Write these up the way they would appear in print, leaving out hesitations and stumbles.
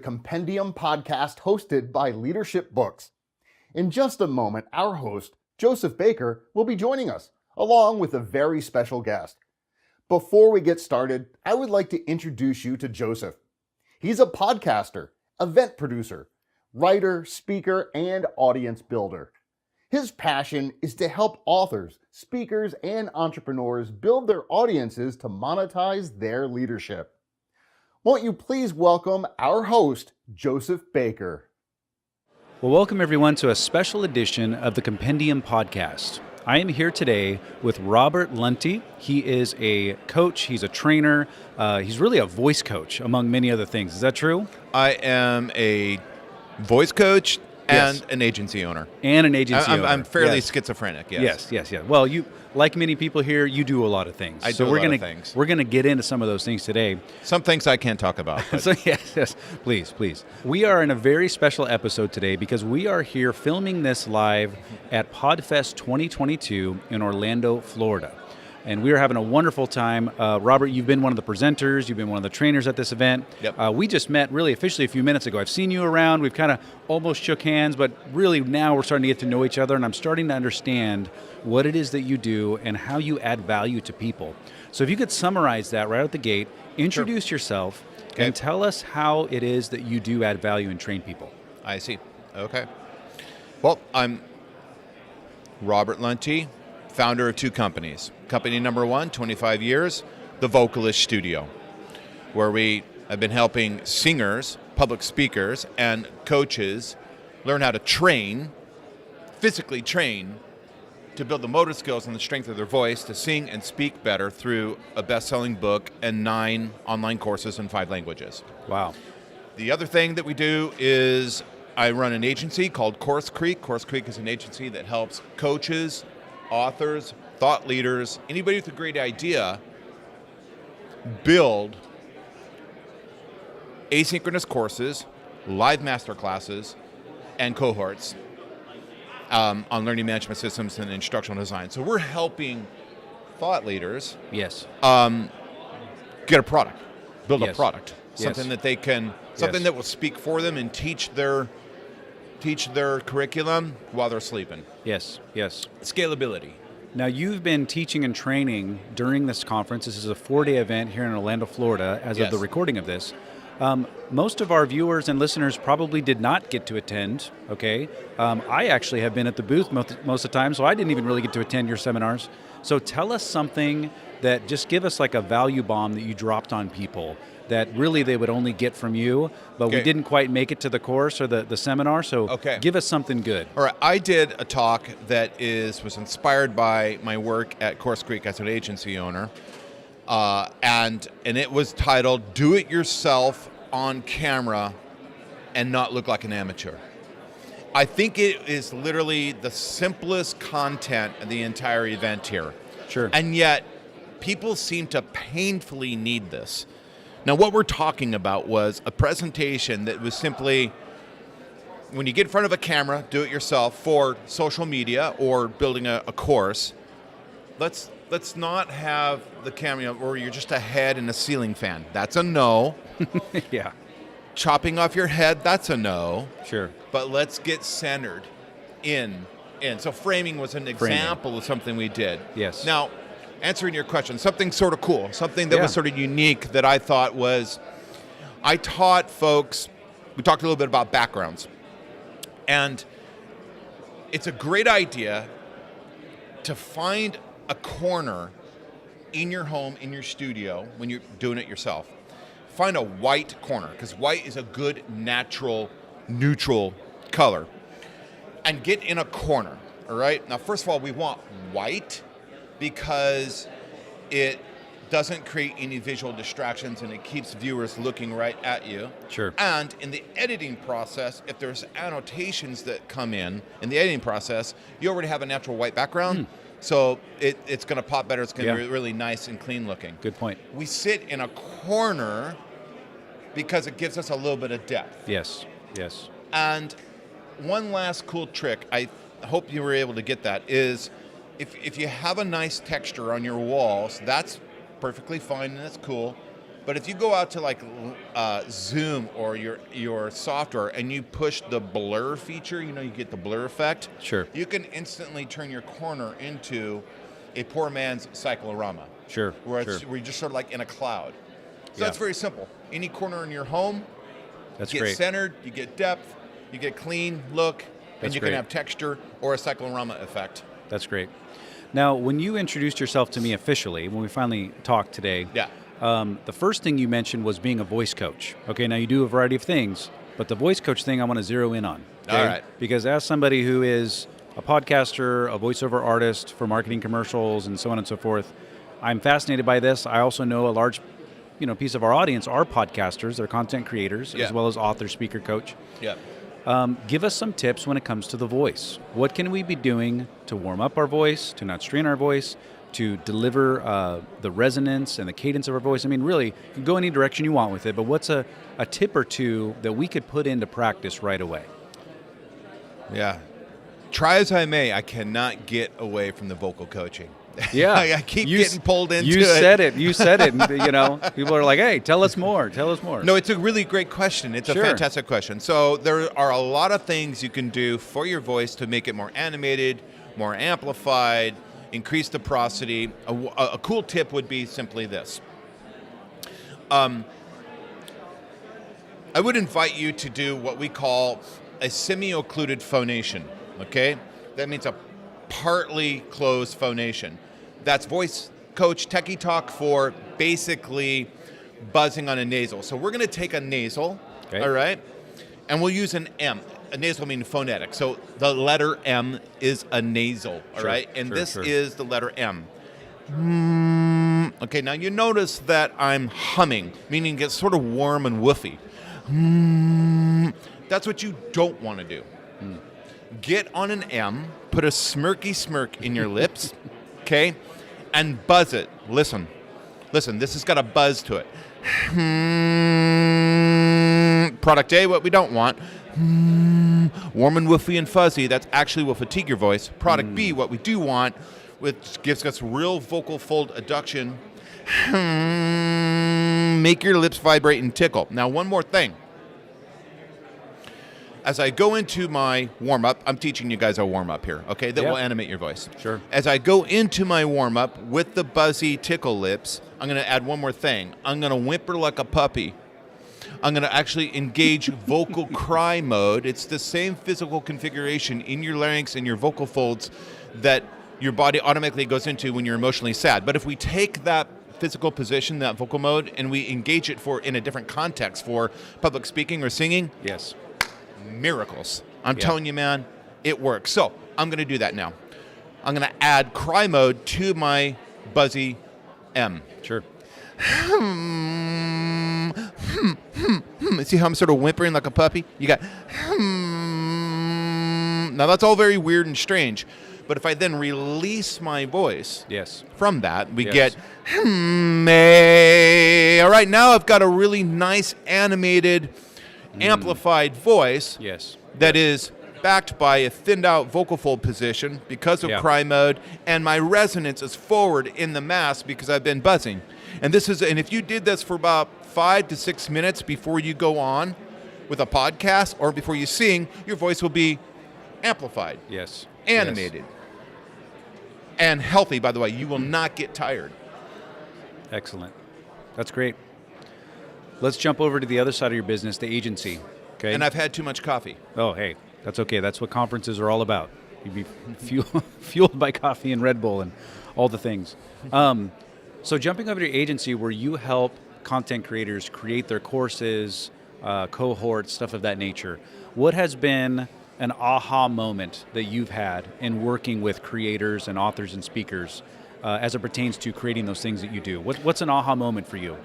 Compendium Podcast hosted by Leadership Books. In just a moment, our host, Joseph Baker, will be joining us, along with a very special guest. Before we get started, I would like to introduce you to Joseph. He's a podcaster, event producer, writer, speaker, and audience builder. His passion is to help authors, speakers, and entrepreneurs build their audiences to monetize their leadership. Won't you please welcome our host, Joseph Baker. Well, welcome everyone to a special edition of the Compendium Podcast. I am here today with Robert Lunte. He is a coach, he's a trainer, he's really a voice coach, among many other things. Is that true? I am a voice coach and an agency owner. And an agency owner. I'm fairly schizophrenic, yes. Yes. Well, you, like many people here, you do a lot of things. I do a lot of things. We're going to get into some of those things today. Some things I can't talk about. So yes, please. We are in a very special episode today because we are here filming this live at PodFest 2022 in Orlando, Florida. And we are having a wonderful time. Robert, you've been one of the presenters. You've been one of the trainers at this event. Yep. We just met really officially a few minutes ago. I've seen you around. We've kind of almost shook hands, but really now we're starting to get to know each other, and I'm starting to understand what it is that you do and how you add value to people. So if you could summarize that right out the gate, introduce yourself, and tell us how it is that you do add value and train people. I see. Okay. Well, I'm Robert Lunte, founder of two companies. Company number one, 25 years, the Vocalist Studio, where we have been helping singers, public speakers, and coaches learn how to physically train, to build the motor skills and the strength of their voice to sing and speak better through a best-selling book and 9 online courses in 5 languages. Wow. The other thing that we do is I run an agency called Course Creek. Course Creek is an agency that helps coaches, authors, thought leaders, anybody with a great idea, build asynchronous courses, live masterclasses, and cohorts on learning management systems and instructional design. So we're helping thought leaders get a product, build a product, something that they can, something that will speak for them and teach their curriculum while they're sleeping. Yes. Scalability. Now, you've been teaching and training during this conference. This is a 4-day event here in Orlando, Florida, as of the recording of this. Most of our viewers and listeners probably did not get to attend, okay? I actually have been at the booth most of the time, so I didn't even really get to attend your seminars. So tell us something that just give us like a value bomb that you dropped on people that really they would only get from you, but we didn't quite make it to the course or the seminar, so give us something good. All right, I did a talk that was inspired by my work at Course Creek as an agency owner, and it was titled, Do It Yourself on Camera and Not Look Like an Amateur. I think it is literally the simplest content of the entire event here. Sure. And yet, people seem to painfully need this. Now, what we're talking about was a presentation that was simply, when you get in front of a camera, do it yourself for social media or building a course, let's not have the camera, or you're just a head and a ceiling fan. That's a no. Yeah. Chopping off your head, that's a no. Sure. But let's get centered in. So framing was an example of something we did. Yes. Now, answering your question, something sort of cool, something that was sort of unique that I thought was, I taught folks, we talked a little bit about backgrounds, and it's a great idea to find a corner in your home, in your studio, when you're doing it yourself. Find a white corner, because white is a good, natural, neutral color, and get in a corner, all right? Now, first of all, we want white, because it doesn't create any visual distractions and it keeps viewers looking right at you. Sure. And in the editing process, if there's annotations that come in the editing process, you already have a natural white background. So it's going to pop better. It's going to be really nice and clean looking. Good point. We sit in a corner because it gives us a little bit of depth. Yes. And one last cool trick, I hope you were able to get that, is if you have a nice texture on your walls, that's perfectly fine and it's cool. But if you go out to like Zoom or your software and you push the blur feature, you get the blur effect. Sure. You can instantly turn your corner into a poor man's cyclorama. Sure. Where you're just sort of like in a cloud. So that's very simple. Any corner in your home, that's you get great. Centered, you get depth, you get clean look, and you great. can have texture or a cyclorama effect. That's great. Now, when you introduced yourself to me officially, when we finally talked today, the first thing you mentioned was being a voice coach. Okay, now you do a variety of things, but the voice coach thing I want to zero in on. Okay? All right. Because as somebody who is a podcaster, a voiceover artist for marketing commercials, and so on and so forth, I'm fascinated by this. I also know a large piece of our audience are podcasters, they're content creators, as well as author, speaker, coach. Yeah. Give us some tips when it comes to the voice. What can we be doing to warm up our voice, to not strain our voice, to deliver the resonance and the cadence of our voice? I mean, really, you can go any direction you want with it, but what's a tip or two that we could put into practice right away? Yeah. Try as I may, I cannot get away from the vocal coaching. Yeah. I keep getting pulled into it. You said it. People are like, hey, tell us more. No, it's a really great question. It's a fantastic question. So there are a lot of things you can do for your voice to make it more animated, more amplified, increase the prosody. A cool tip would be simply this. I would invite you to do what we call a semi-occluded phonation, okay? That means a partly closed phonation. That's voice coach techie talk for basically buzzing on a nasal. So we're going to take a nasal, all right, and we'll use an M. A nasal meaning phonetic. So the letter M is a nasal, all right? And this is the letter M. Okay, now you notice that I'm humming, meaning it gets sort of warm and woofy. That's what you don't want to do. Get on an M, put a smirky smirk in your lips, okay, and buzz it. Listen, this has got a buzz to it. Product A, what we don't want. Warm and woofy and fuzzy, that's actually will fatigue your voice. Product B, what we do want, which gives us real vocal fold adduction. Make your lips vibrate and tickle. Now, one more thing. As I go into my warm-up, I'm teaching you guys a warm-up here, okay, that will animate your voice. Sure. As I go into my warm-up with the buzzy tickle lips, I'm going to add one more thing. I'm going to whimper like a puppy. I'm going to actually engage vocal cry mode. It's the same physical configuration in your larynx and your vocal folds that your body automatically goes into when you're emotionally sad. But if we take that physical position, that vocal mode, and we engage it in a different context for public speaking or singing, miracles. I'm telling you, man, it works. So I'm going to do that now. I'm going to add cry mode to my buzzy M. Sure. See how I'm sort of whimpering like a puppy? You got Now that's all very weird and strange. But if I then release my voice from that, we get May. All right, now I've got a really nice animated amplified voice that is backed by a thinned out vocal fold position because of cry mode, and my resonance is forward in the mask because I've been buzzing. And if you did this for about 5 to 6 minutes before you go on with a podcast or before you sing, your voice will be amplified, animated, and healthy, by the way. You will not get tired. Excellent. That's great. Let's jump over to the other side of your business, the agency. Okay. And I've had too much coffee. Oh, hey, that's okay. That's what conferences are all about. You'd be fueled by coffee and Red Bull and all the things. So jumping over to your agency where you help content creators create their courses, cohorts, stuff of that nature, what has been an aha moment that you've had in working with creators and authors and speakers as it pertains to creating those things that you do? What's an aha moment for you?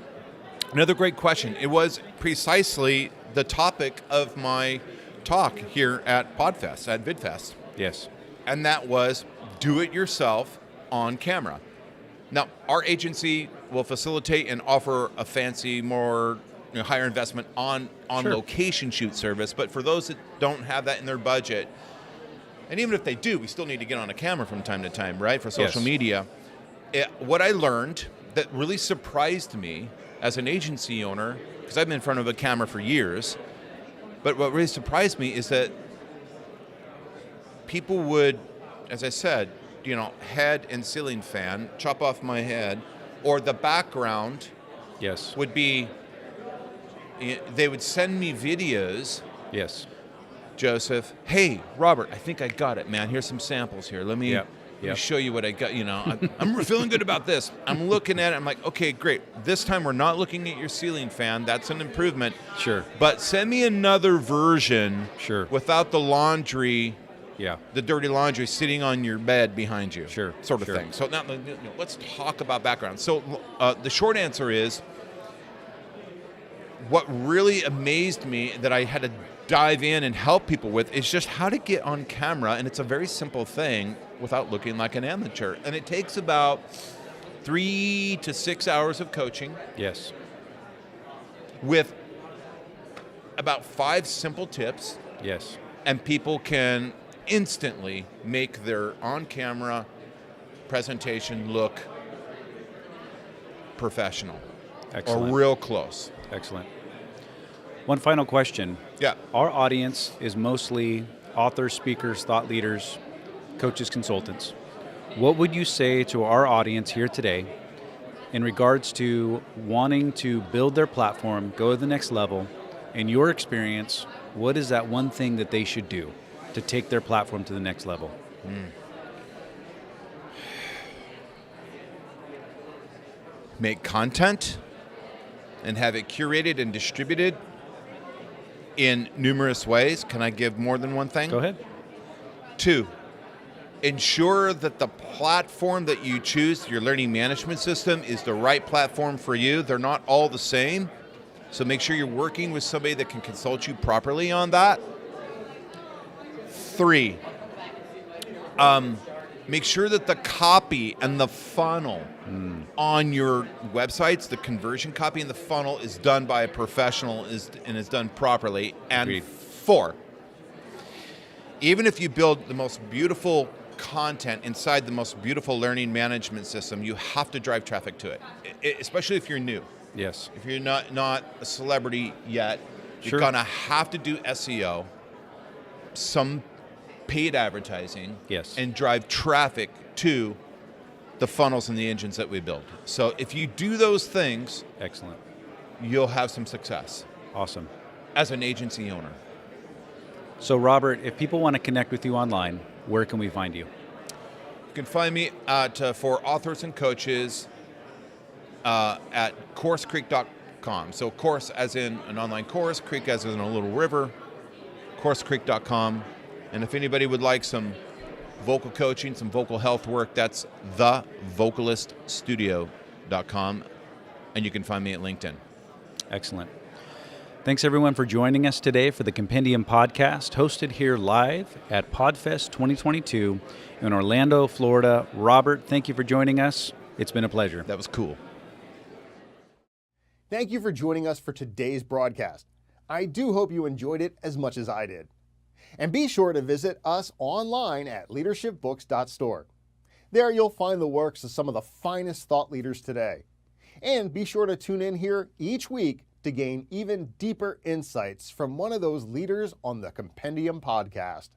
Another great question. It was precisely the topic of my talk here at PodFest, at VidFest. Yes. And that was do it yourself on camera. Now, our agency will facilitate and offer a fancy, more higher investment on location shoot service. But for those that don't have that in their budget, and even if they do, we still need to get on a camera from time to time, right, for social media. What I learned that really surprised me as an agency owner, because I've been in front of a camera for years, but what really surprised me is that people would, as I said, head and ceiling fan, chop off my head, or the background Yes. would be, they would send me videos. Yes. Joseph, hey, Robert, I think I got it, man. Here's some samples here. Let me show you what I got. I'm feeling good about this. I'm looking at it. I'm like, okay, great. This time we're not looking at your ceiling fan. That's an improvement. Sure. But send me another version. Sure. Without the laundry. Yeah. The dirty laundry sitting on your bed behind you. Sure. Sort of Sure. thing. So now let's talk about background. So the short answer is, what really amazed me that I had to dive in and help people with is just how to get on camera, and it's a very simple thing, without looking like an amateur. And it takes about 3 to 6 hours of coaching. Yes. With about 5 simple tips. Yes. And people can instantly make their on-camera presentation look professional. Excellent. Or real close. Excellent. One final question. Yeah. Our audience is mostly authors, speakers, thought leaders, coaches, consultants. What would you say to our audience here today in regards to wanting to build their platform, go to the next level? In your experience, what is that one thing that they should do to take their platform to the next level? Make content and have it curated and distributed in numerous ways. Can I give more than one thing? Go ahead. 2, ensure that the platform that you choose, your learning management system, is the right platform for you. They're not all the same. So make sure you're working with somebody that can consult you properly on that. 3, make sure that the copy and the funnel on your websites, the conversion copy and the funnel, is done by a professional and is done properly. And Agreed. 4, even if you build the most beautiful content inside the most beautiful learning management system, you have to drive traffic to it, especially if you're new. Yes. If you're not a celebrity yet, Sure. you're going to have to do SEO, some paid advertising, Yes. and drive traffic to the funnels and the engines that we build. So if you do those things, Excellent. you'll have some success Awesome. as an agency owner. So Robert, if people want to connect with you online, where can we find you? You can find me at for authors and coaches at coursecreek.com. So course as in an online course, creek as in a little river, coursecreek.com. And if anybody would like some vocal coaching, some vocal health work, that's thevocaliststudio.com. And you can find me at LinkedIn. Excellent. Thanks everyone for joining us today for the Compendium Podcast, hosted here live at PodFest 2022 in Orlando, Florida. Robert, thank you for joining us. It's been a pleasure. That was cool. Thank you for joining us for today's broadcast. I do hope you enjoyed it as much as I did. And be sure to visit us online at leadershipbooks.store. There you'll find the works of some of the finest thought leaders today. And be sure to tune in here each week to gain even deeper insights from one of those leaders on the Compendium Podcast.